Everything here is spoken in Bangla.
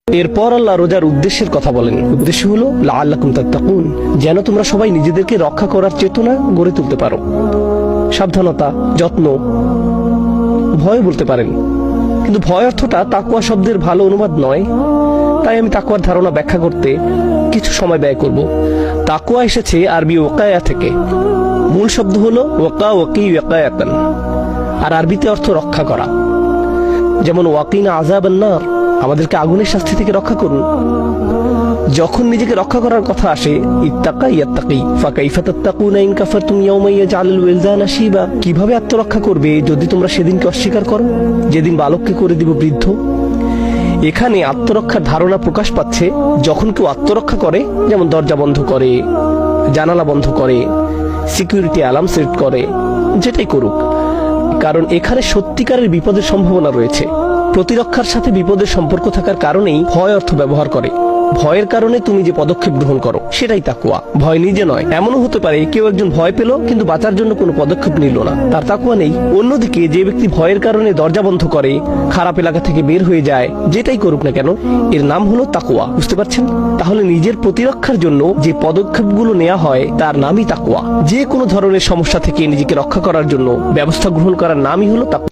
এরপর আল্লাহ রোজার উদ্দেশ্যের কথা বলেন। উদ্দেশ্য হলো লাআল্লাকুম তাত্তাকুন, যেন তোমরা সবাই নিজেদেরকে রক্ষা করার চেতনা গড়ে তুলতে পারো। সাবধানতা, যত্ন, ভয় বলতে পারেন, কিন্তু ভয় অর্থটা তাকওয়া শব্দের ভালো অনুবাদ নয়। তাই আমি তাকওয়ার ধারণা ব্যাখ্যা করতে কিছু সময় ব্যয় করব। তাকওয়া এসেছে আরবি ওয়াকায়া থেকে। মূল শব্দ হলো ওয়াকা ওয়াকি ওয়াকায়াতান, আর আরবিতে অর্থ রক্ষা করা। যেমন ওয়াকিনা আযাবান নার, আমাদেরকে আগুনের শাস্তি থেকে রক্ষা করুন। যখন নিজেকে রক্ষা করার কথা আসে, ইত্তাকা ইয়াত্তাকি ফাকাইফা তাত্তাকুনা ইন কাফারতুম ইয়াওমা ইয়াজআলুল ওয়ালদানা শিবা, কিভাবে আত্মরক্ষা করবে যদি তোমরা সেদিনকে অস্বীকার করো, যেদিন বালককে করে দিব বৃদ্ধ। এখানে আত্মরক্ষার ধারণা প্রকাশ পাচ্ছে যখন কেউ আত্মরক্ষা করে, যেমন দরজা বন্ধ করে, জানালা বন্ধ করে, সিকিউরিটি অ্যালার্ম সেট করে, যেটাই করুক, কারণ এখানে সত্যিকারের বিপদের সম্ভাবনা রয়েছে। প্রতিরক্ষার সাথে বিপদের সম্পর্ক থাকার কারণেই ভয় অর্থ ব্যবহার করে। ভয়ের কারণে তুমি যে পদক্ষেপ গ্রহণ করো সেটাই তাকওয়া, ভয় নিজে নয়। এমনও হতে পারে কেউ একজন ভয় পেল কিন্তু বাঁচার জন্য কোনো পদক্ষেপ নিল না, তার তাকওয়া নেই। অন্যদিকে যে ব্যক্তি ভয়ের কারণে দরজা বন্ধ করে, খারাপ এলাকা থেকে বের হয়ে যায়, যেটাই করুক না কেন, এর নাম হলো তাকওয়া। বুঝতে পারছেন? তাহলে নিজের প্রতিরক্ষার জন্য যে পদক্ষেপগুলো নেওয়া হয় তার নামই তাকওয়া। যে কোনো ধরনের সমস্যা থেকে নিজেকে রক্ষা করার জন্য ব্যবস্থা গ্রহণ করার নামই হলো তাকওয়া।